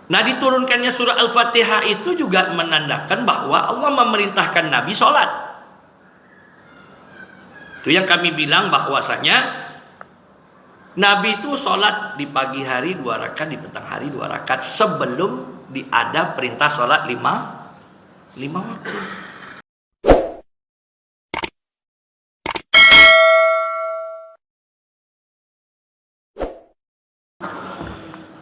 Nah, diturunkannya surah Al-Fatihah itu juga menandakan bahwa Allah memerintahkan Nabi sholat. Itu yang kami bilang bahwasanya Nabi itu sholat di pagi hari 2 rakaat, di petang hari 2 rakaat sebelum ada perintah sholat lima waktu.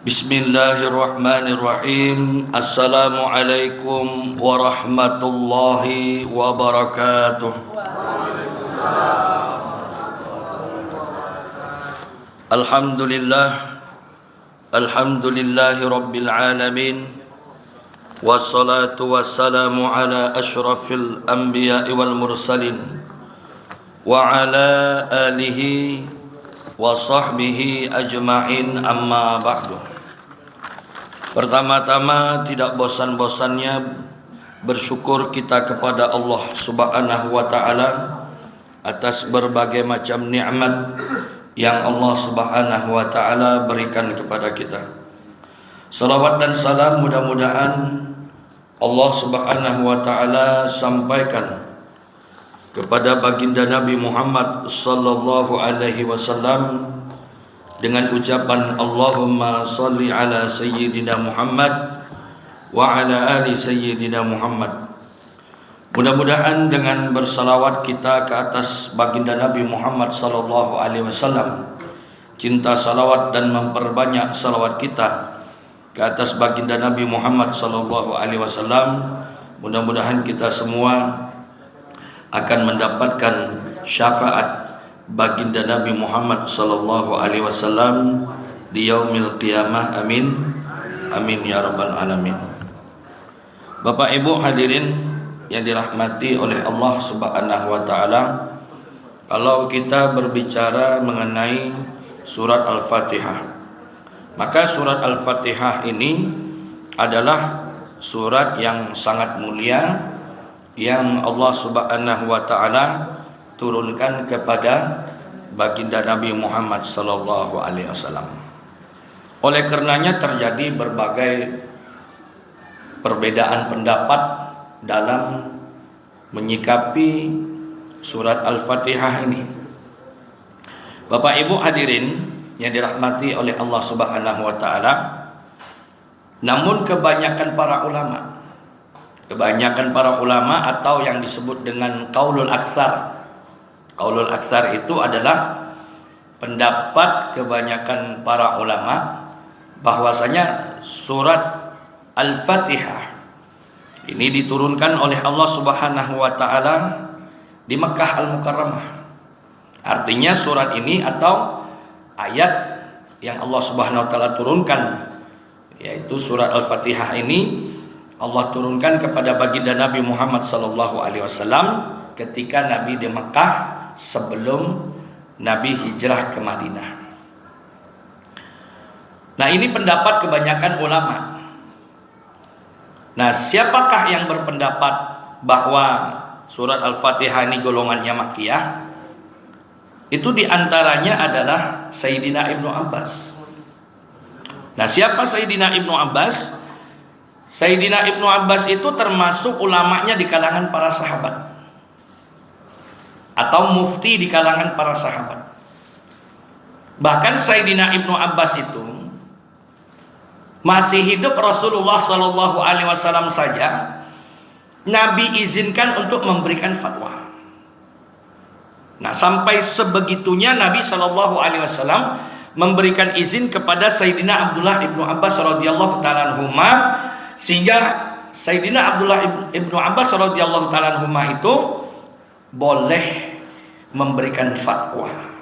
Bismillahirrahmanirrahim. Assalamualaikum warahmatullahi wabarakatuh. Alhamdulillahi rabbil alamin. Wassalatu wassalamu ala asyrafil anbiya'i wal mursalin wa ala alihi wa sahbihi ajma'in, amma ba'du. Pertama-tama, tidak bosan-bosannya bersyukur kita kepada Allah Subhanahu wa ta'ala atas berbagai macam nikmat yang Allah Subhanahu wa ta'ala berikan kepada kita. Salawat dan salam mudah-mudahan Allah Subhanahu wa ta'ala sampaikan kepada baginda Nabi Muhammad sallallahu alaihi wasallam dengan ucapan Allahumma salli ala sayyidina Muhammad wa ala ali sayyidina Muhammad. Mudah-mudahan dengan bersalawat kita ke atas baginda Nabi Muhammad sallallahu alaihi wasallam, cinta salawat dan memperbanyak salawat kita ke atas baginda Nabi Muhammad sallallahu alaihi wasallam, mudah-mudahan kita semua akan mendapatkan syafaat baginda Nabi Muhammad sallallahu alaihi wasallam di yaumil qiyamah. Amin amin ya rabbal alamin. Bapak Ibu hadirin yang dirahmati oleh Allah Subhanahu wa taala, kalau kita berbicara mengenai surat Al-Fatihah, maka surat Al-Fatihah ini adalah surat yang sangat mulia yang Allah Subhanahu wa taala turunkan kepada baginda Nabi Muhammad sallallahu alaihi wasallam. Oleh karenanya terjadi berbagai perbedaan pendapat dalam menyikapi surat Al-Fatihah ini. Bapak Ibu hadirin yang dirahmati oleh Allah Subhanahu wa taala, namun kebanyakan para ulama atau yang disebut dengan qaulul aksar. Qaulul aksar itu adalah pendapat kebanyakan para ulama bahwasanya surat Al-Fatihah ini diturunkan oleh Allah Subhanahu wa taala di Mekkah Al-Mukarramah. Artinya surat ini atau ayat yang Allah Subhanahu wa taala turunkan, yaitu surat Al-Fatihah ini, Allah turunkan kepada baginda Nabi Muhammad sallallahu alaihi wasallam ketika Nabi di Mekah sebelum Nabi hijrah ke Madinah. Nah, ini pendapat kebanyakan ulama. Nah, siapakah yang berpendapat bahwa surat Al-Fatihah ini golongannya Makkiyah? Itu diantaranya adalah Sayyidina Ibnu Abbas. Nah, siapa Sayyidina Ibnu Abbas? Sayyidina Ibnu Abbas itu termasuk ulamanya di kalangan para sahabat, atau mufti di kalangan para sahabat. Bahkan Sayyidina Ibnu Abbas itu masih hidup Rasulullah sallallahu alaihi wasallam saja Nabi izinkan untuk memberikan fatwa. Nah, sampai sebegitunya Nabi sallallahu alaihi wasallam memberikan izin kepada Sayyidina Abdullah Ibnu Abbas radhiyallahu taala anhuma, sehingga Sayyidina Abdullah Ibnu Abbas radhiyallahu taala anhuma itu boleh memberikan fatwa.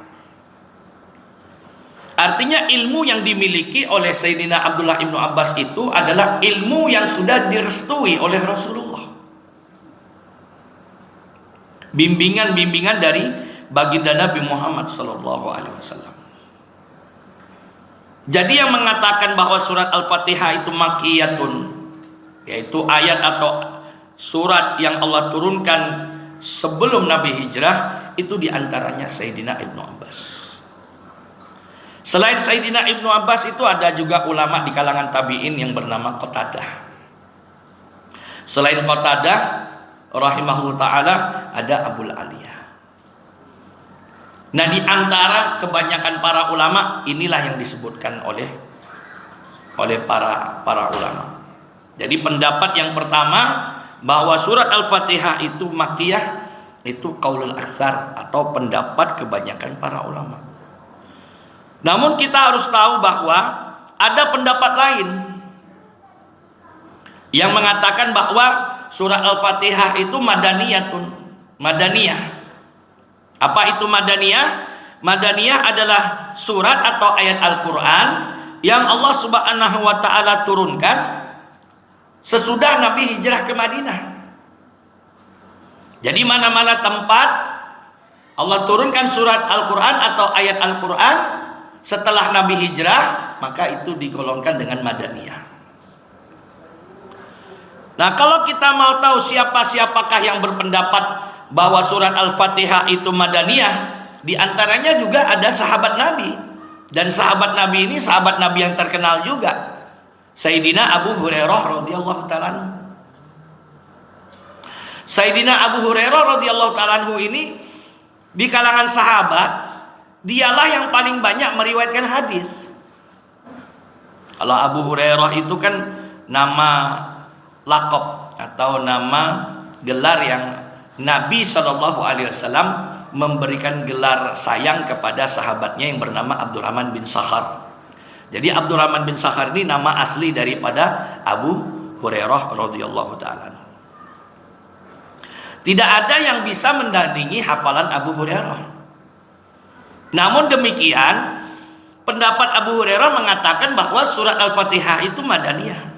Artinya ilmu yang dimiliki oleh Sayyidina Abdullah Ibnu Abbas itu adalah ilmu yang sudah direstui oleh Rasulullah. Bimbingan-bimbingan dari baginda Nabi Muhammad sallallahu alaihi wasallam. Jadi yang mengatakan bahwa surat Al-Fatihah itu makkiyatun, yaitu ayat atau surat yang Allah turunkan sebelum Nabi hijrah, itu diantaranya Sayyidina Ibnu Abbas. Selain Sayyidina Ibnu Abbas itu ada juga ulama di kalangan tabi'in yang bernama Qatadah. Selain Qatadah rahimahullah ta'ala ada Abul Aliyah. Nah, di antara kebanyakan para ulama inilah yang disebutkan oleh para ulama. Jadi pendapat yang pertama bahwa surat Al-Fatihah itu Makkiyah itu qaulul aksar atau pendapat kebanyakan para ulama. Namun kita harus tahu bahwa ada pendapat lain yang mengatakan bahwa surat Al-Fatihah itu madaniyah. Apa itu madaniyah? Madaniyah adalah surat atau ayat Al-Quran yang Allah Subhanahu wa ta'ala turunkan sesudah Nabi hijrah ke Madinah. Jadi mana-mana tempat Allah turunkan surat Al-Quran atau ayat Al-Quran setelah Nabi hijrah, maka itu digolongkan dengan madaniyah. Nah, kalau kita mau tahu siapakah yang berpendapat bahwa surat Al-Fatihah itu madaniyah, di antaranya juga ada sahabat Nabi. Dan sahabat Nabi ini sahabat Nabi yang terkenal juga, Sayyidina Abu Hurairah radhiyallahu ta'ala anhu. Sayyidina Abu Hurairah radhiyallahu ta'ala anhu ini di kalangan sahabat dialah yang paling banyak meriwayatkan hadis. Kalau Abu Hurairah itu kan nama laqab atau nama gelar yang Nabi SAW memberikan gelar sayang kepada sahabatnya yang bernama Abdurrahman bin Sakhar. Jadi Abdurrahman bin Sakhar ini nama asli daripada Abu Hurairah radhiyallahu ta'ala. Tidak ada yang bisa mendandingi hafalan Abu Hurairah. Namun demikian, pendapat Abu Hurairah mengatakan bahwa surat Al-Fatihah itu madaniyah.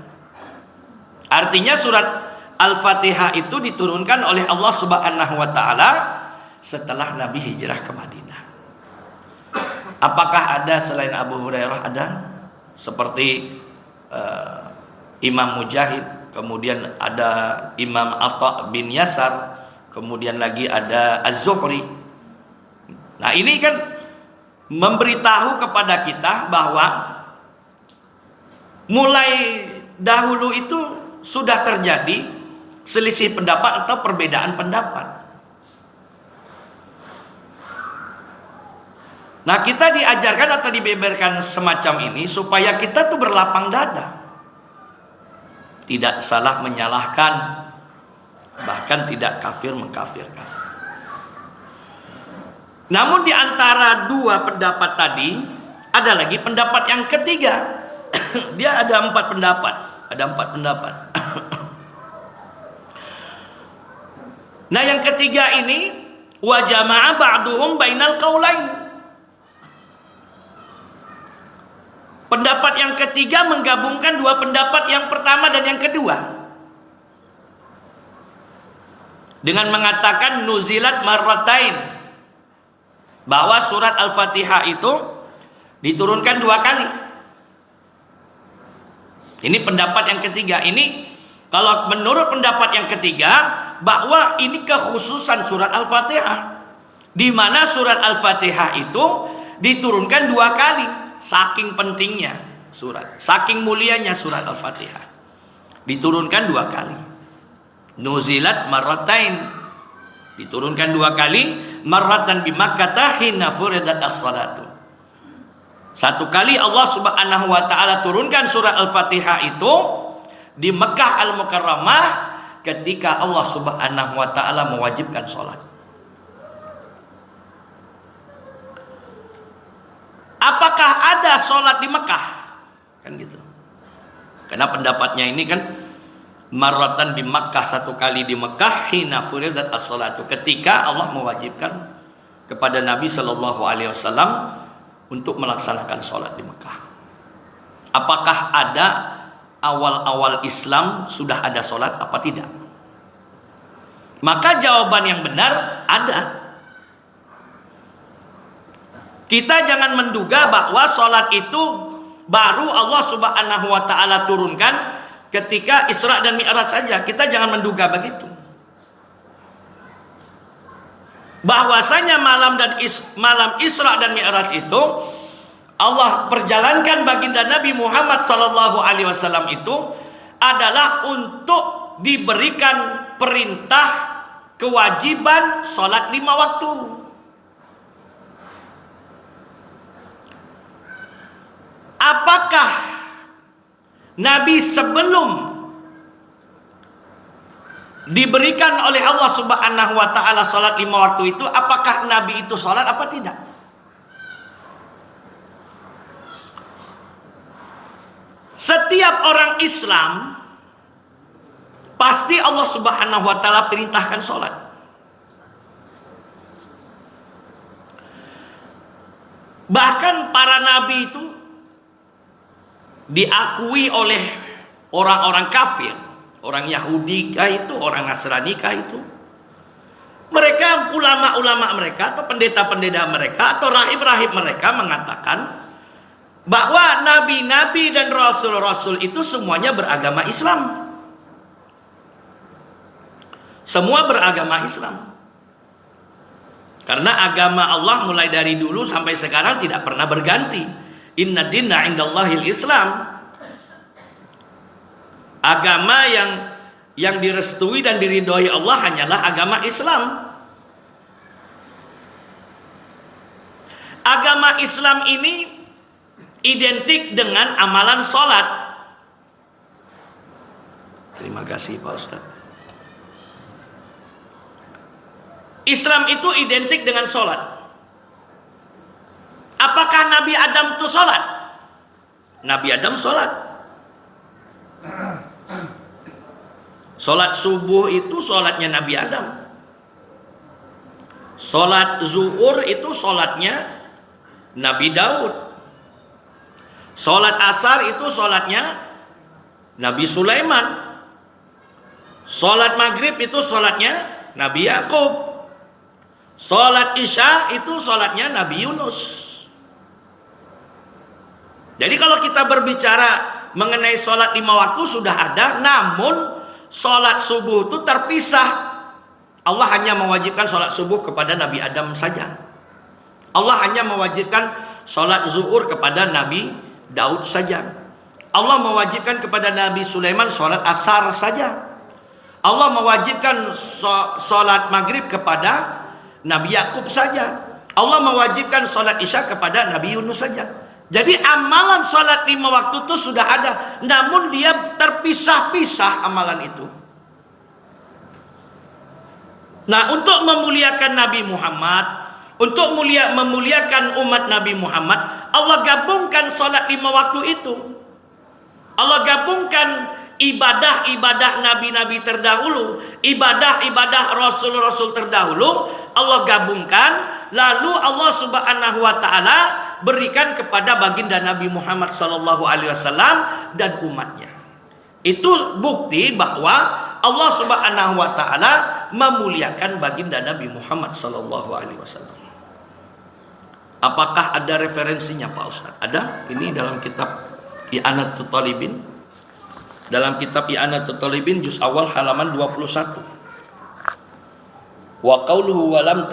Artinya surat Al-Fatihah itu diturunkan oleh Allah Subhanahu wa ta'ala setelah Nabi hijrah ke Madinah. Apakah ada selain Abu Hurairah? Ada. Seperti Imam Mujahid, kemudian ada Imam Atha bin Yasar, kemudian lagi ada Az-Zuhri. Nah, ini kan memberitahu kepada kita bahwa mulai dahulu itu sudah terjadi selisih pendapat atau perbedaan pendapat. Nah, kita diajarkan atau dibeberkan semacam ini supaya kita tuh berlapang dada, tidak salah menyalahkan, bahkan tidak kafir mengkafirkan. Namun di antara dua pendapat tadi ada lagi pendapat yang ketiga. Dia ada empat pendapat. Nah, yang ketiga ini wa jama'a ba'duhum bainal qaulain. Pendapat yang ketiga menggabungkan dua pendapat yang pertama dan yang kedua dengan mengatakan nuzilat marratain, bahwa surat Al-Fatihah itu diturunkan dua kali. Ini pendapat yang ketiga. Ini kalau menurut pendapat yang ketiga, bahwa ini kekhususan surat Al-Fatihah, di mana surat Al-Fatihah itu diturunkan dua kali. Saking pentingnya surat, saking mulianya surat Al-Fatihah, diturunkan dua kali. Nuzilat marratain, diturunkan dua kali. Marratan bi Makkah hina furidat as-salatu. Satu kali Allah Subhanahu wa ta'ala turunkan surat Al-Fatihah itu di Mekah Al-Mukarramah ketika Allah Subhanahu wa ta'ala mewajibkan salat. Apakah ada salat di Mekah? Kan gitu. Karena pendapatnya ini kan marratan di Makkah, satu kali di Mekah, hina furidat as-salatu, ketika Allah mewajibkan kepada Nabi sallallahu alaihi wasallam untuk melaksanakan salat di Mekah. Apakah ada awal-awal Islam sudah ada salat apa tidak? Maka jawaban yang benar ada. Kita jangan menduga bahwa salat itu baru Allah Subhanahu wa ta'ala turunkan ketika Isra dan Mi'raj saja. Kita jangan menduga begitu. Bahwasanya malam Isra dan Mi'raj itu Allah perjalankan baginda Nabi Muhammad sallallahu alaihi wasallam itu adalah untuk diberikan perintah kewajiban sholat 5 waktu. Apakah Nabi sebelum diberikan oleh Allah Subhanahu wa taala salat 5 waktu itu, apakah Nabi itu salat apa tidak? Setiap orang Islam pasti Allah Subhanahu wa taala perintahkan salat. Bahkan para nabi itu diakui oleh orang-orang kafir. Orang Yahudi kah itu, orang Nasrani kah itu. Mereka, ulama-ulama mereka atau pendeta-pendeta mereka atau rahib-rahib mereka mengatakan bahwa nabi-nabi dan rasul-rasul itu semuanya beragama Islam. Semua beragama Islam. Karena agama Allah mulai dari dulu sampai sekarang tidak pernah berganti. Inna dinna indallahil Islam. Agama yang direstui dan diridhoi Allah hanyalah agama Islam. Agama Islam ini identik dengan amalan sholat. Terima kasih Pak Ustadz. Islam itu identik dengan sholat. Apakah Nabi Adam itu sholat? Nabi Adam sholat. Sholat subuh itu sholatnya Nabi Adam. Sholat zuhur itu sholatnya Nabi Daud. Sholat asar itu sholatnya Nabi Sulaiman. Sholat maghrib itu sholatnya Nabi Yakub. Sholat isya itu sholatnya Nabi Yunus. Jadi kalau kita berbicara mengenai sholat 5 waktu sudah ada, namun sholat subuh itu terpisah. Allah hanya mewajibkan sholat subuh kepada Nabi Adam saja. Allah hanya mewajibkan sholat zuhur kepada Nabi Daud saja. Allah mewajibkan kepada Nabi Sulaiman sholat asar saja. Allah mewajibkan sholat maghrib kepada Nabi Yakub saja. Allah mewajibkan sholat isya kepada Nabi Yunus saja. Jadi amalan sholat 5 waktu itu sudah ada, namun dia terpisah-pisah amalan itu. Nah, untuk memuliakan Nabi Muhammad, untuk memuliakan umat Nabi Muhammad, Allah gabungkan sholat 5 waktu itu. Allah gabungkan ibadah-ibadah nabi-nabi terdahulu, ibadah-ibadah rasul-rasul terdahulu, Allah gabungkan, lalu Allah Subhanahu wa taala berikan kepada baginda Nabi Muhammad sallallahu alaihi wasallam dan umatnya. Itu bukti bahwa Allah Subhanahu wa taala memuliakan baginda Nabi Muhammad sallallahu alaihi wasallam. Apakah ada referensinya Pak Ustaz? Ada, ini dalam kitab I'anatul Talibin. Dalam kitab I'anatul Talibin juz awal halaman 21. Wa qauluhu wa lam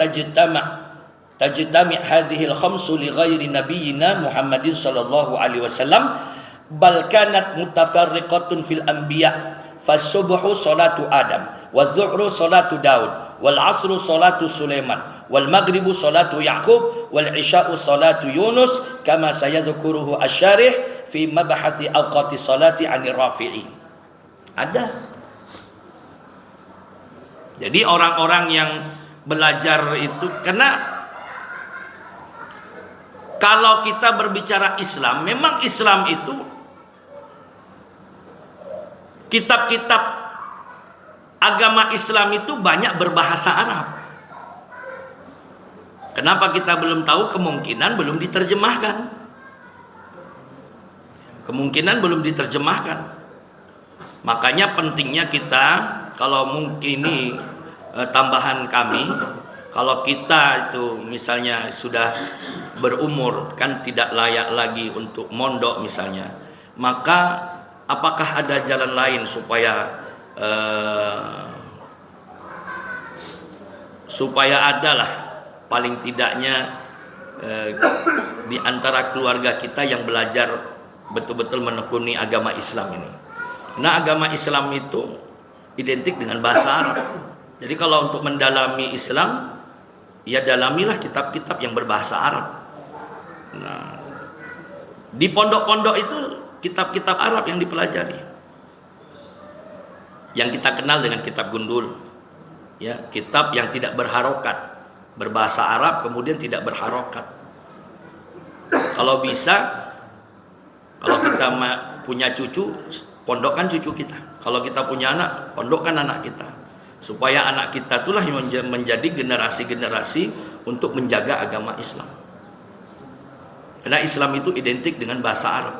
tajtami hadhihi al-khamsu li ghairi nabiyyina Muhammadin sallallahu alaihi wasallam bal kanat mutafarriqatun fil anbiya fasubhu salatu Adam wa dhuhru salatu Daud wal asru salatu Sulaiman wal maghribu salatu Yaqub wal isya'u salatu Yunus kama sayadhkuruhu asy-syarih fi mabhathi awqati salati 'anil Rafi'i. Ada. Jadi orang-orang yang belajar itu, karena kalau kita berbicara Islam, memang Islam itu kitab-kitab agama Islam itu banyak berbahasa Arab. Kenapa kita belum tahu? Kemungkinan belum diterjemahkan. Kemungkinan belum diterjemahkan. Makanya pentingnya kita, kalau mungkin ini tambahan kami, kalau kita itu misalnya sudah berumur, kan tidak layak lagi untuk mondok misalnya, maka apakah ada jalan lain supaya adalah paling tidaknya di antara keluarga kita yang belajar betul-betul menekuni agama Islam ini. Nah, agama Islam itu identik dengan bahasa Arab. Jadi kalau untuk mendalami Islam, ya dalamilah kitab-kitab yang berbahasa Arab. Nah, di pondok-pondok itu kitab-kitab Arab yang dipelajari, yang kita kenal dengan kitab gundul, ya, kitab yang tidak berharokat, berbahasa Arab kemudian tidak berharokat. Kalau bisa, kalau kita punya cucu, pondokkan cucu kita. Kalau kita punya anak, pondokkan anak kita, supaya anak kita itulah yang menjadi generasi-generasi untuk menjaga agama Islam. Karena Islam itu identik dengan bahasa Arab.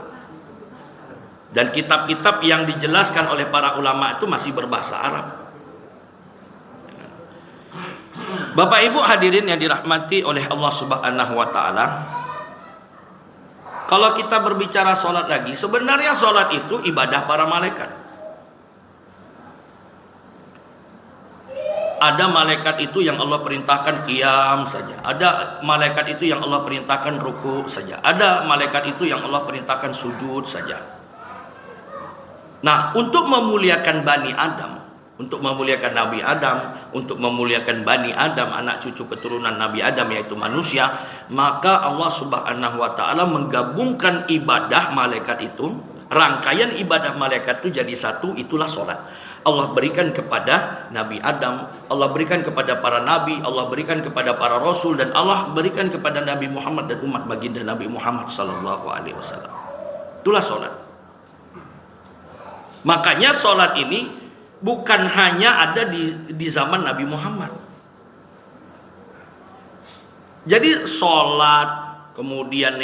Dan kitab-kitab yang dijelaskan oleh para ulama itu masih berbahasa Arab. Bapak Ibu hadirin yang dirahmati oleh Allah Subhanahu wa taala, kalau kita berbicara sholat lagi, sebenarnya sholat itu ibadah para malaikat. Ada malaikat itu yang Allah perintahkan qiyam saja. Ada malaikat itu yang Allah perintahkan ruku saja. Ada malaikat itu yang Allah perintahkan sujud saja. Nah, untuk memuliakan Bani Adam, untuk memuliakan Nabi Adam, untuk memuliakan Bani Adam, anak cucu keturunan Nabi Adam yaitu manusia, maka Allah Subhanahu wa taala menggabungkan ibadah malaikat itu, rangkaian ibadah malaikat itu jadi satu, itulah sholat. Allah berikan kepada Nabi Adam, Allah berikan kepada para nabi, Allah berikan kepada para rasul, dan Allah berikan kepada Nabi Muhammad dan umat baginda Nabi Muhammad sallallahu alaihi wasallam. Itulah sholat. Makanya sholat ini bukan hanya ada di zaman Nabi Muhammad. Jadi sholat, kemudian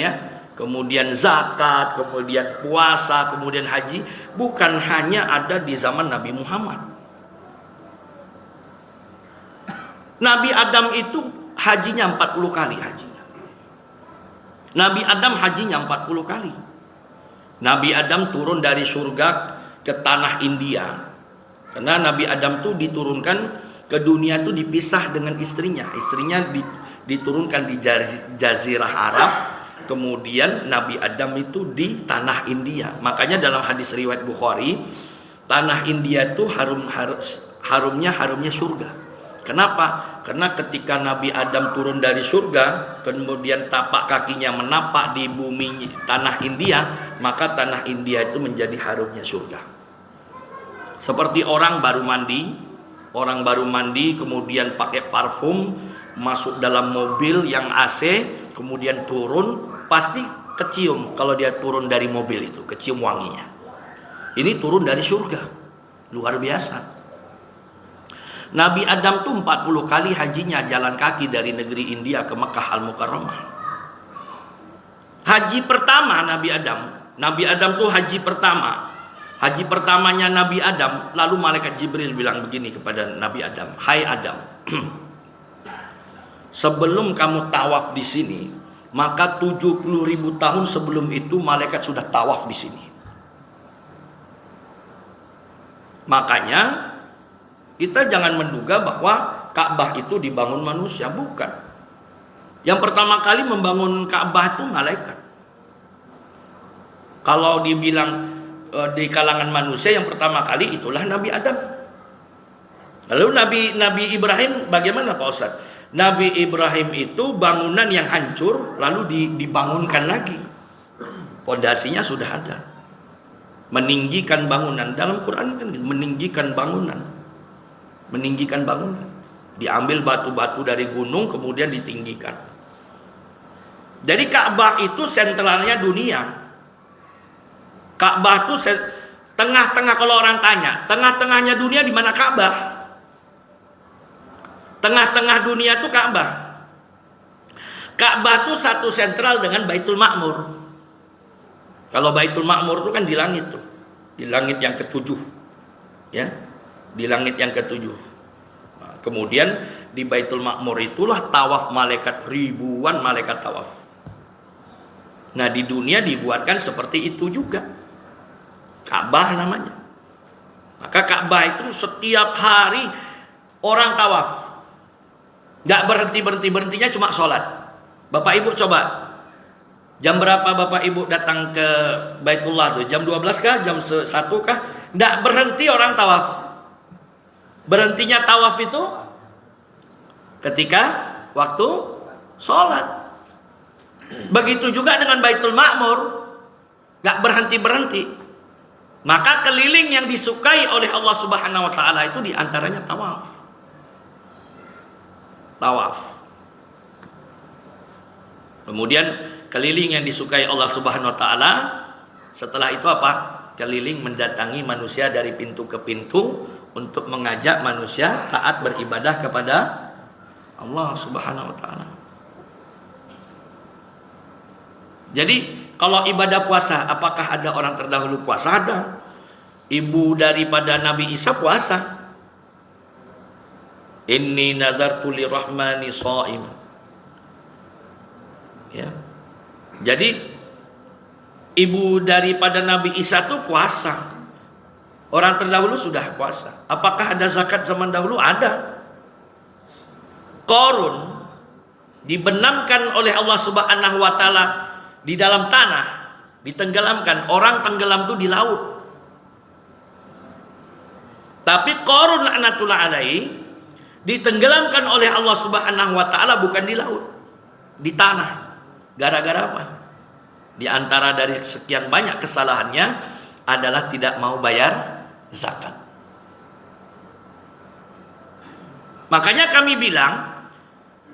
zakat, kemudian puasa, kemudian haji, bukan hanya ada di zaman Nabi Muhammad. Nabi Adam itu hajinya 40 kali hajinya. Nabi Adam hajinya 40 kali. Nabi Adam turun dari surga ke tanah India. Karena Nabi Adam itu diturunkan ke dunia itu dipisah dengan istrinya. Istrinya diturunkan di Jazirah Arab. Kemudian Nabi Adam itu di tanah India. Makanya dalam hadis riwayat Bukhari, tanah India itu harumnya surga. Kenapa? Karena ketika Nabi Adam turun dari surga, kemudian tapak kakinya menapak di bumi tanah India, maka tanah India itu menjadi harumnya surga. Seperti orang baru mandi kemudian pakai parfum, masuk dalam mobil yang AC, kemudian turun, pasti kecium kalau dia turun dari mobil itu, kecium wanginya. Ini turun dari surga, luar biasa. Nabi Adam tuh 40 kali hajinya jalan kaki dari negeri India ke Mekah Al-Mukarramah. Haji pertama Nabi Adam tuh haji pertamanya Nabi Adam, lalu malaikat Jibril bilang begini kepada Nabi Adam, "Hai Adam, sebelum kamu tawaf di sini, maka 70.000 tahun sebelum itu malaikat sudah tawaf di sini." Makanya kita jangan menduga bahwa Ka'bah itu dibangun manusia, bukan. Yang pertama kali membangun Ka'bah itu malaikat. Kalau dibilang di kalangan manusia yang pertama kali itulah Nabi Adam. Lalu Nabi Ibrahim bagaimana Pak Ustaz? Nabi Ibrahim itu bangunan yang hancur lalu dibangunkan lagi. Pondasinya sudah ada. Meninggikan bangunan, dalam Quran kan meninggikan bangunan. Diambil batu-batu dari gunung kemudian ditinggikan. Jadi Ka'bah itu sentralnya dunia. Ka'bah itu tengah-tengah, kalau orang tanya, tengah-tengahnya dunia di mana Ka'bah? Tengah-tengah dunia itu Ka'bah. Ka'bah itu satu sentral dengan Baitul Ma'mur. Kalau Baitul Ma'mur itu kan di langit tuh. Di langit yang ketujuh. Ya. Di langit yang ketujuh. Nah, kemudian di Baitul Ma'mur itulah tawaf malaikat, ribuan malaikat tawaf. Nah, di dunia dibuatkan seperti itu juga. Ka'bah namanya. Maka Ka'bah itu setiap hari orang tawaf. Gak berhentinya cuma sholat. Bapak Ibu coba Jam berapa Bapak Ibu datang ke Baitullah tuh? Jam 12 kah? Jam 1 kah? Tidak berhenti orang tawaf. Berhentinya tawaf itu ketika waktu sholat. Begitu juga dengan Baitul Ma'mur, gak berhenti-berhenti. Maka keliling yang disukai oleh Allah Subhanahu wa Ta'ala itu diantaranya tawaf. Tawaf. Kemudian keliling yang disukai Allah Subhanahu wa Ta'ala, setelah itu apa? Keliling mendatangi manusia dari pintu ke pintu untuk mengajak manusia taat beribadah kepada Allah Subhanahu wa Ta'ala. Jadi kalau ibadah puasa, apakah ada orang terdahulu puasa? Ada. Ibu daripada Nabi Isa puasa. Inni nadartu lirahmani sha'ima. Ya. Jadi ibu daripada Nabi Isa itu puasa. Orang terdahulu sudah puasa. Apakah ada zakat zaman dahulu? Ada. Qarun dibenamkan oleh Allah Subhanahu wa Ta'ala di dalam tanah, ditenggelamkan. Orang tenggelam itu di laut. Tapi Qarun laknatullah alaihi ditenggelamkan oleh Allah Subhanahu wa Ta'ala bukan di laut, di tanah. Gara-gara apa? Di antara dari sekian banyak kesalahannya adalah tidak mau bayar zakat. Makanya kami bilang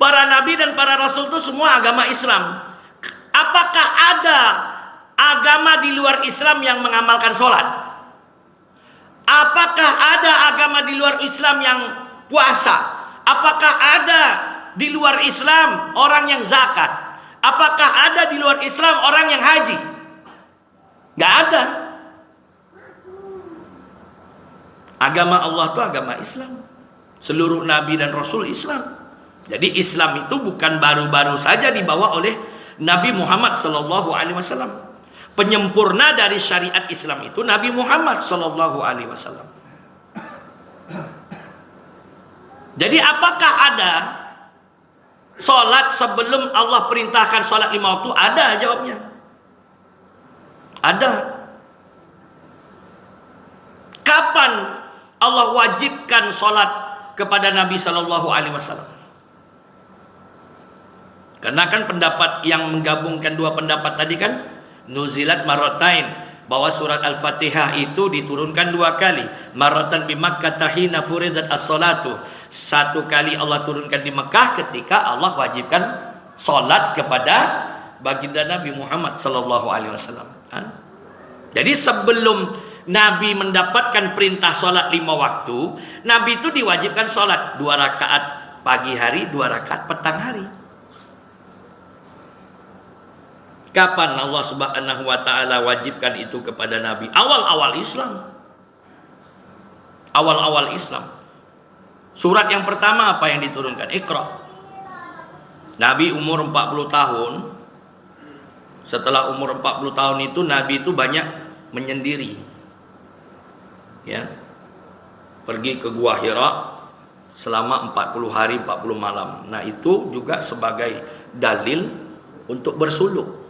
para nabi dan para rasul itu semua agama Islam. Apakah ada agama di luar Islam yang mengamalkan sholat? Apakah ada agama di luar Islam yang puasa? Apakah ada di luar Islam orang yang zakat? Apakah ada di luar Islam orang yang haji? Gak ada. Agama Allah itu agama Islam. Seluruh nabi dan rasul Islam. Jadi Islam itu bukan baru-baru saja dibawa oleh Nabi Muhammad sallallahu alaihi wasallam. Penyempurna dari syariat Islam itu Nabi Muhammad sallallahu alaihi wasallam. Jadi apakah ada sholat sebelum Allah perintahkan sholat 5 waktu? Ada jawabnya. Ada. Kapan Allah wajibkan sholat kepada Nabi sallallahu alaihi wasallam? Karena kan pendapat yang menggabungkan dua pendapat tadi kan nuzilat marratain, bahwa surat Al-Fatihah itu diturunkan 2 kali. Marratan bi Makkah hina furidat as-salatu. 1 kali Allah turunkan di Mekah ketika Allah wajibkan salat kepada baginda Nabi Muhammad sallallahu alaihi wasallam. Jadi sebelum Nabi mendapatkan perintah salat 5 waktu, Nabi itu diwajibkan salat 2 rakaat pagi hari, 2 rakaat petang hari. Kapan Allah Subhanahu wa Ta'ala wajibkan itu kepada Nabi? Awal-awal Islam. Awal-awal Islam. Surat yang pertama apa yang diturunkan? Iqra. Nabi umur 40 tahun. Setelah umur 40 tahun itu Nabi itu banyak menyendiri. Ya. Pergi ke Gua Hira selama 40 hari 40 malam. Nah, itu juga sebagai dalil untuk bersuluk,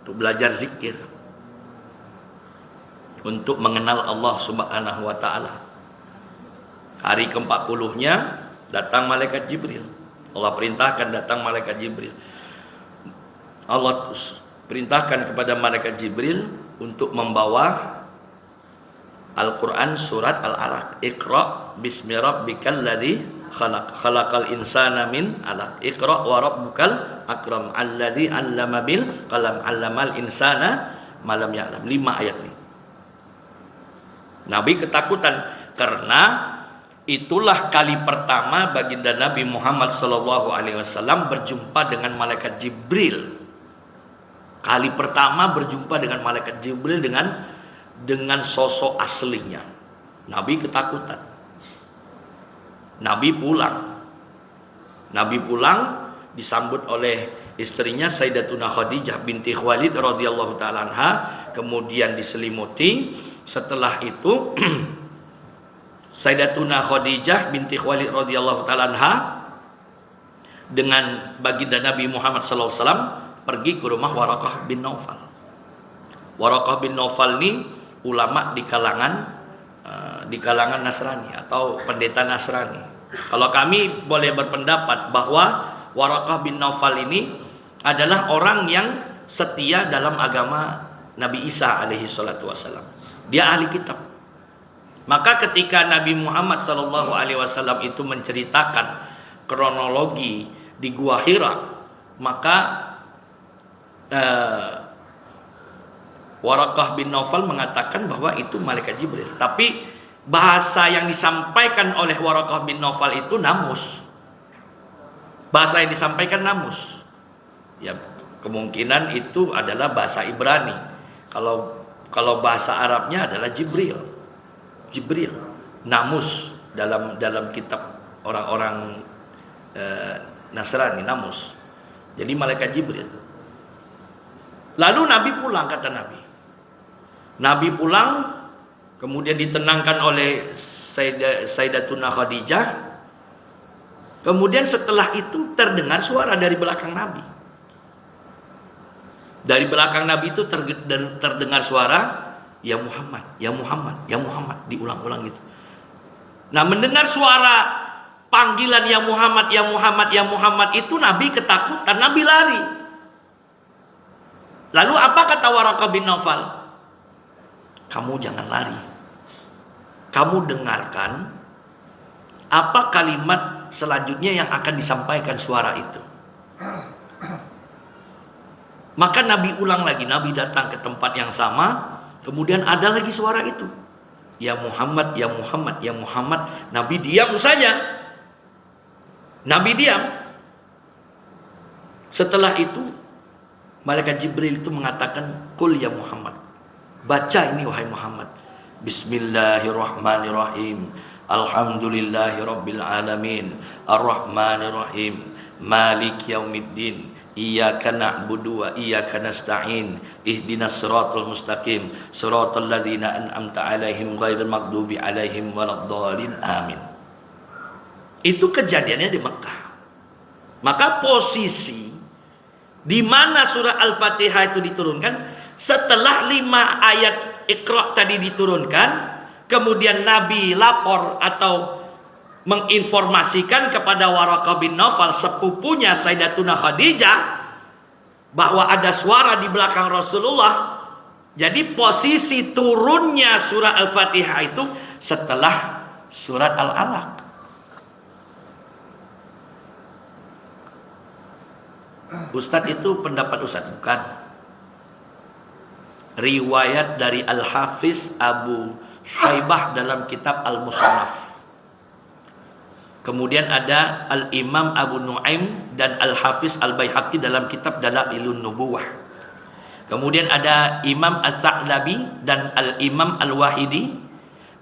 untuk belajar zikir, untuk mengenal Allah Subhanahu wa Ta'ala. Hari ke-40-nya datang malaikat Jibril. Allah perintahkan datang malaikat Jibril. Allah perintahkan kepada malaikat Jibril untuk membawa Al-Quran surat Al-Alaq. Iqra bismi rabbikal ladzi khalaq. Khalaqal insana min 'alaq. Iqra wa rabbukal akram alladzi 'allama bil qalam 'allamal insana ma lam ya'lam. 5 ayat ini. Nabi ketakutan karena itulah kali pertama baginda Nabi Muhammad sallallahu alaihi wasallam berjumpa dengan malaikat Jibril. Kali pertama berjumpa dengan malaikat Jibril dengan sosok aslinya. Nabi ketakutan. Nabi pulang disambut oleh istrinya Sayyidatuna Khadijah binti Khuwailid radhiyallahu taala anha, kemudian diselimuti. Setelah itu Sayyidatuna Khadijah binti Khuwailid radhiyallahu taala anha dengan baginda Nabi Muhammad sallallahu alaihi wasallam pergi ke rumah Waraqah bin Naufal. Waraqah bin Naufal ini ulama di kalangan Nasrani atau pendeta Nasrani. Kalau kami boleh berpendapat bahwa Waraqah bin Naufal ini adalah orang yang setia dalam agama Nabi Isa alaihi salatu wasallam. Dia ahli kitab. Maka ketika Nabi Muhammad sallallahu alaihi wasallam itu menceritakan kronologi di Gua Hira, maka Waraqah bin Naufal mengatakan bahwa itu malaikat Jibril. Tapi bahasa yang disampaikan oleh Waraqah bin Naufal itu namus. Bahasa yang disampaikan namus. Ya, kemungkinan itu adalah bahasa Ibrani. Kalau bahasa Arabnya adalah Jibril. Jibril, namus dalam kitab orang-orang Nasrani, namus. Jadi malaikat Jibril. Lalu Nabi pulang, kata Nabi. Nabi pulang, kemudian ditenangkan oleh Sayyidatuna Khadijah. Kemudian setelah itu terdengar suara dari belakang Nabi. Dari belakang Nabi itu terdengar suara, ya Muhammad, ya Muhammad, ya Muhammad, diulang-ulang gitu. Nah, mendengar suara panggilan ya Muhammad, ya Muhammad, ya Muhammad itu Nabi ketakutan, Nabi lari. Lalu apa kata Waraqah bin Naufal? Kamu jangan lari. Kamu dengarkan apa kalimat selanjutnya yang akan disampaikan suara itu. Maka Nabi ulang lagi, Nabi datang ke tempat yang sama, kemudian ada lagi suara itu. Ya Muhammad, ya Muhammad, ya Muhammad. Nabi diam saja. Nabi diam. Setelah itu malaikat Jibril itu mengatakan, "Qul ya Muhammad." Baca ini wahai Muhammad. Bismillahirrahmanirrahim. Alhamdulillahirabbil alamin. Arrahmanirrahim. Malik yaumiddin. Iyyaka na'budu wa iyyaka nasta'in. Ihdinas siratal mustaqim. Siratal ladzina an'amta 'alaihim ghairil maghdubi 'alaihim waladdallin. Amin. Itu kejadiannya di Mekah. Maka posisi di mana surah Al-Fatihah itu diturunkan setelah 5 ayat Iqra tadi diturunkan, kemudian Nabi lapor atau menginformasikan kepada Waraqah bin Naufal, sepupunya Sayyidatuna Khadijah, bahwa ada suara di belakang Rasulullah. Jadi posisi turunnya surah Al-Fatihah itu setelah surat Al-Alaq. Ustadz, itu pendapat Ustadz? Bukan. Riwayat dari Al-Hafiz Abu Syaibah dalam kitab Al-Musannaf. Kemudian ada Al-Imam Abu Nuaim dan Al-Hafiz Al-Baihaqi dalam kitab Dalailun Nubuwah. Kemudian ada Imam As-Sa'labi dan Al-Imam Al-Wahidi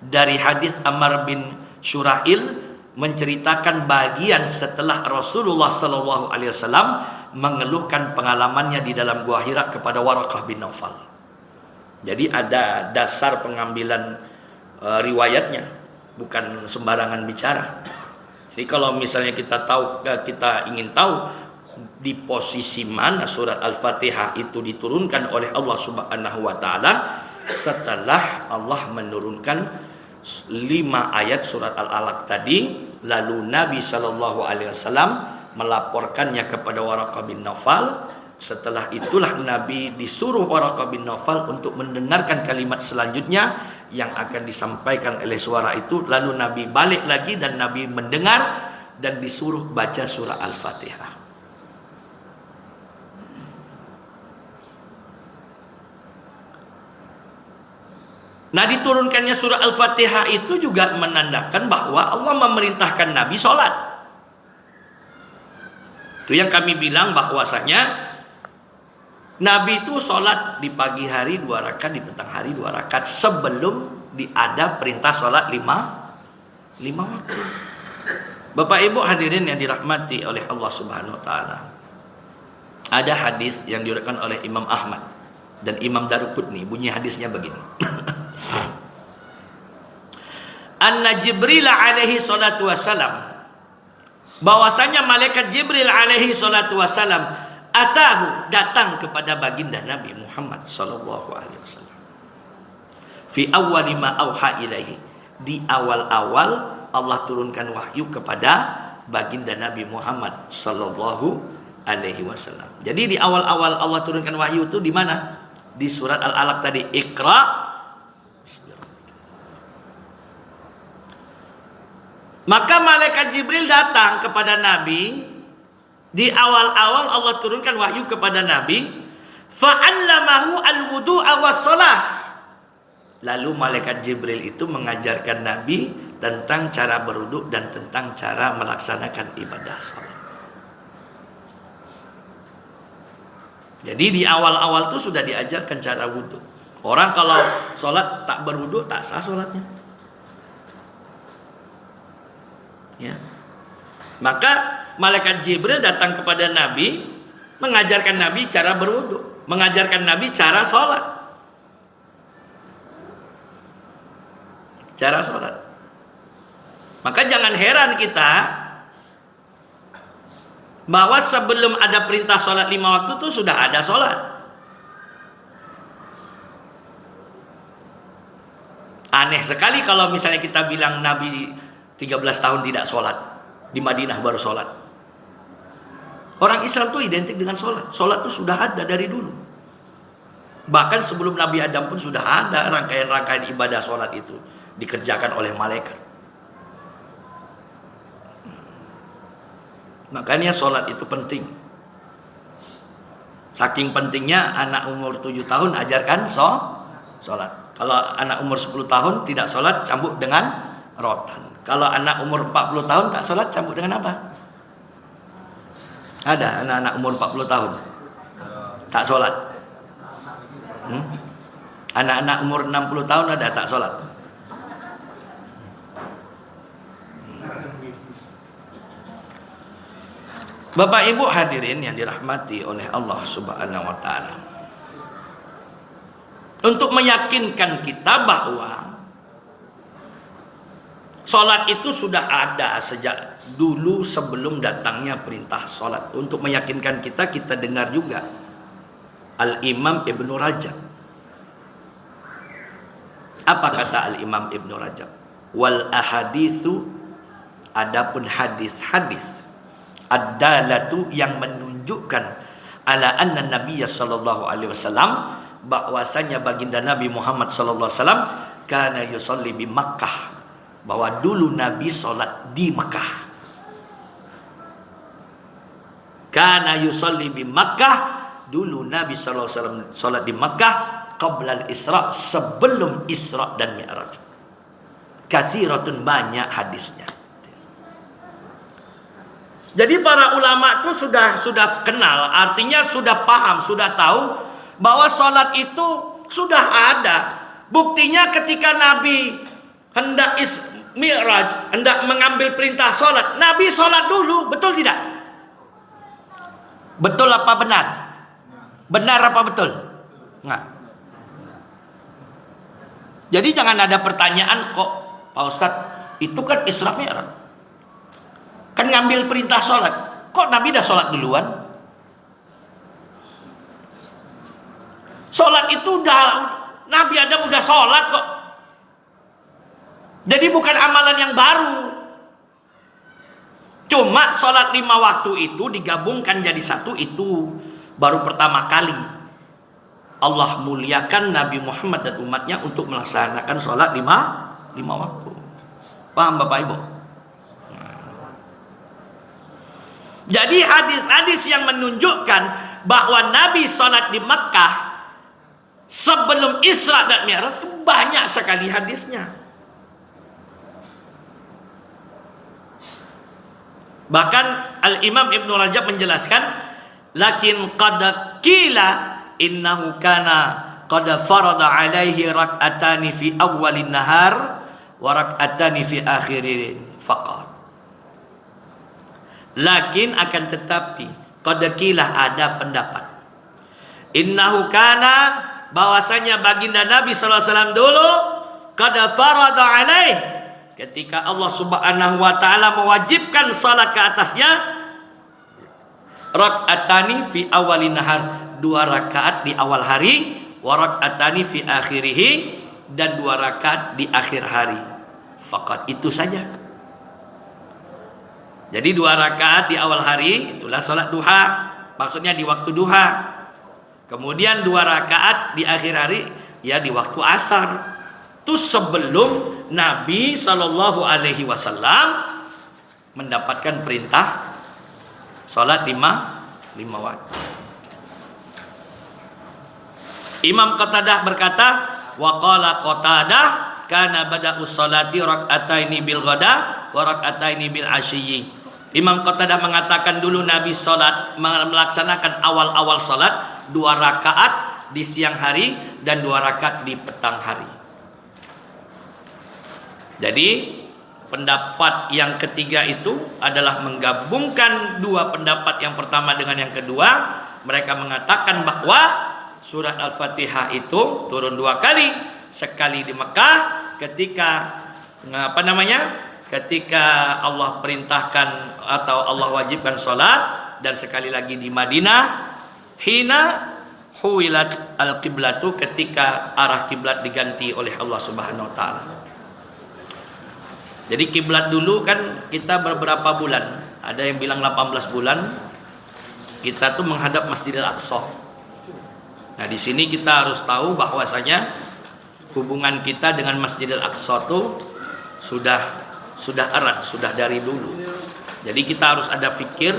dari hadis Ammar bin Syurahil menceritakan bagian setelah Rasulullah SAW mengeluhkan pengalamannya di dalam Gua Hira kepada Waraqah bin Naufal. Jadi ada dasar pengambilan riwayatnya, bukan sembarangan bicara. Jadi kalau misalnya kita ingin tahu di posisi mana surat Al-Fatihah itu diturunkan oleh Allah Subhanahu wa taala, setelah Allah menurunkan 5 ayat surat Al-Alaq tadi, lalu Nabi sallallahu alaihi wasallam melaporkannya kepada Waraqah bin Naufal. Setelah itulah Nabi disuruh Waraqah bin Naufal untuk mendengarkan kalimat selanjutnya yang akan disampaikan oleh suara itu. Lalu Nabi balik lagi dan Nabi mendengar dan disuruh baca surah Al-Fatihah. Nah, diturunkannya surah Al-Fatihah itu juga menandakan bahwa Allah memerintahkan Nabi sholat. Itu yang kami bilang bahwasanya Nabi itu sholat di pagi hari 2 rakaat, di petang hari 2 rakaat, sebelum ada perintah sholat 5 waktu. Bapak Ibu hadirin yang dirahmati oleh Allah Subhanahu wa taala. Ada hadis yang diriwayatkan oleh Imam Ahmad dan Imam Daruqutni. Bunyi hadisnya begini. Anna Jibril alaihi salatu wasalam, bahwasanya malaikat Jibril alaihi salatu wasalam atahu, datang kepada baginda Nabi Muhammad sallallahu alaihi wasallam. Fi awwali ma auha ilaihi, di awal-awal Allah turunkan wahyu kepada baginda Nabi Muhammad sallallahu alaihi wasallam. Jadi di awal-awal Allah turunkan wahyu itu di mana? Di surat Al-Alaq tadi, Iqra. Maka malaikat Jibril datang kepada Nabi di awal-awal Allah turunkan wahyu kepada Nabi, fa'allamahu al-wudu'a was-shalah. Lalu malaikat Jibril itu mengajarkan Nabi tentang cara berwudu dan tentang cara melaksanakan ibadah salat. Jadi di awal-awal itu sudah diajarkan cara wudu. Orang kalau salat tak berwudu tak sah salatnya. Ya. Maka malaikat Jibril datang kepada Nabi, mengajarkan Nabi cara berwudu, mengajarkan Nabi cara sholat. Cara sholat. Maka jangan heran kita bahwa sebelum ada perintah sholat 5 waktu itu sudah ada sholat. Aneh sekali kalau misalnya kita bilang Nabi 13 tahun tidak sholat, di Madinah baru sholat. Orang Islam itu identik dengan sholat. Sholat itu sudah ada dari dulu. Bahkan sebelum Nabi Adam pun sudah ada rangkaian-rangkaian ibadah sholat itu dikerjakan oleh malaikat. Makanya sholat itu penting. Saking pentingnya anak umur 7 tahun ajarkan sholat. Kalau anak umur 10 tahun tidak sholat, cambuk dengan rotan. Kalau anak umur 40 tahun tak sholat, cambuk dengan apa? Ada anak-anak umur 40 tahun tak sholat. Anak-anak umur 60 tahun ada tak sholat. Bapak Ibu hadirin yang dirahmati oleh Allah Subhanahu wa taala. Untuk meyakinkan kita bahwa sholat itu sudah ada sejak dulu sebelum datangnya perintah sholat. Untuk meyakinkan kita, kita dengar juga Al-Imam Ibnu Rajab. Apa kata Al-Imam Ibnu Rajab? Wal ahaditsu, adapun hadis-hadis, ad-dalatu, yang menunjukkan ala anna Nabiya sallallahu alaihi wasallam, bahwasanya baginda Nabi Muhammad sallallahu alaihi wasallam kana yusalli bi Makkah, bahwa dulu Nabi sholat di Mekah. Kana yusalli bi Makkah, dulu Nabi sallallahu alaihi wasallam sholat di Mekah qabla al-Isra, sebelum Isra dan Mi'raj. Katsiratun, banyak hadisnya. Jadi para ulama itu sudah kenal, artinya sudah paham, sudah tahu bahwa sholat itu sudah ada. Buktinya ketika Nabi hendak Mi'raj, hendak mengambil perintah sholat, Nabi sholat dulu, betul tidak? Betul apa benar? Benar apa betul? Nah. Jadi jangan ada pertanyaan, kok Pak Ustadz, itu kan Isra Mi'raj, kan ngambil perintah sholat, kok Nabi dah sholat duluan? Sholat itu udah, Nabi Adam udah sholat kok. Jadi bukan amalan yang baru. Cuma sholat 5 waktu itu digabungkan jadi satu, itu baru pertama kali Allah muliakan Nabi Muhammad dan umatnya untuk melaksanakan sholat 5 waktu. Paham Bapak Ibu? Jadi hadis-hadis yang menunjukkan bahwa Nabi sholat di Mekah sebelum Isra dan Mi'raj banyak sekali hadisnya. Bahkan Al-Imam Ibnu Rajab menjelaskan, lakin qad qila innahu kana qad farada alaihi rak'atani fi awwalin nahar wa rak'atani fi akhirin faqat. Lakin akan tetapi qad qila, ada pendapat, innahu kana, bahwasanya baginda Nabi sallallahu alaihi wasallam dulu qad farada alaih, ketika Allah Subhanahu wa taala mewajibkan salat ke atasnya, Rak'atani fi awalin nahar, 2 rakaat di awal hari, wa rak'atani fi akhirih, dan 2 rakaat di akhir hari. Fakat itu saja. Jadi 2 rakaat di awal hari itulah salat duha, maksudnya di waktu duha. Kemudian 2 rakaat di akhir hari ya di waktu asar. Itu sebelum Nabi Shallallahu Alaihi Wasallam mendapatkan perintah salat 5 waktu. Imam Qatadah berkata, wa qala Qatadah kana bada'us salati rak'ataini bil ghada wa rak'ataini bil ashiyyi. Imam Qatadah mengatakan dulu Nabi salat melaksanakan awal-awal salat 2 rakaat di siang hari dan 2 rakaat di petang hari. Jadi pendapat yang ketiga itu adalah menggabungkan 2 pendapat yang pertama dengan yang kedua. Mereka mengatakan bahwa surat Al-Fatihah itu turun 2 kali, sekali di Mekah ketika ketika Allah perintahkan atau Allah wajibkan salat, dan sekali lagi di Madinah hina huwilat al-qiblatu, ketika arah kiblat diganti oleh Allah Subhanahu wa taala. Jadi kiblat dulu kan kita beberapa bulan, ada yang bilang 18 bulan kita tuh menghadap Masjidil Aqsa. Nah, di sini kita harus tahu bahwasanya hubungan kita dengan Masjidil Aqsa tuh sudah erat, sudah dari dulu. Jadi kita harus ada fikir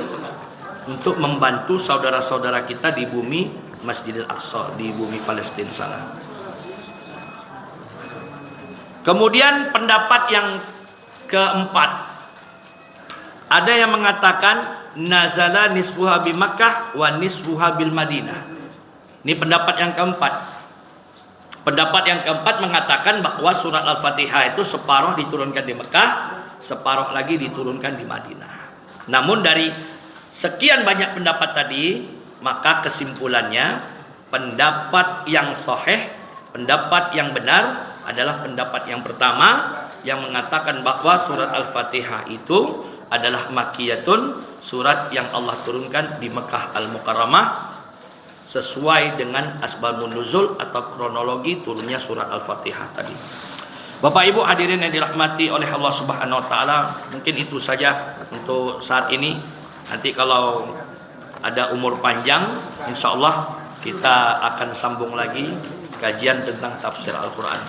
untuk membantu saudara-saudara kita di bumi Masjidil Aqsa, di bumi Palestina sana. Kemudian pendapat yang keempat, ada yang mengatakan nazala nisfuha bi Makkah wa nisfuha bil Madinah. Ini pendapat yang keempat. Pendapat yang keempat mengatakan bahwa surat Al-Fatihah itu separuh diturunkan di Mekah, separuh lagi diturunkan di Madinah. Namun dari sekian banyak pendapat tadi, maka kesimpulannya pendapat yang sahih, pendapat yang benar adalah pendapat yang pertama, yang mengatakan bahwa surat Al-Fatihah itu adalah makiyatun, surat yang Allah turunkan di Mekah Al-Mukarramah, sesuai dengan asbabun nuzul atau kronologi turunnya surat Al-Fatihah tadi. Bapak Ibu hadirin yang dirahmati oleh Allah Subhanahu wa taala, mungkin itu saja untuk saat ini. Nanti kalau ada umur panjang, insya Allah kita akan sambung lagi kajian tentang tafsir Al-Quran.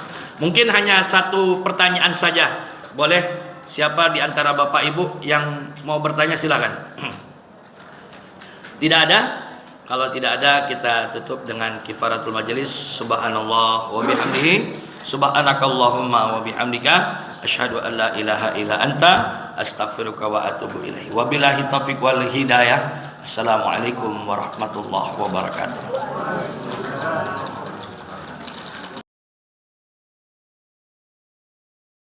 Mungkin hanya satu pertanyaan saja. Boleh, siapa di antara Bapak Ibu yang mau bertanya silakan. Tidak ada? Kalau tidak ada, kita tutup dengan kifaratul majelis. Subhanallah wa bihamdihi, subhanakallahumma wa bihamdika, asyhadu an la ilaha illa anta, astaghfiruka wa atubu ilaihi. Wabillahi taufiq wal hidayah. Assalamualaikum warahmatullahi wabarakatuh.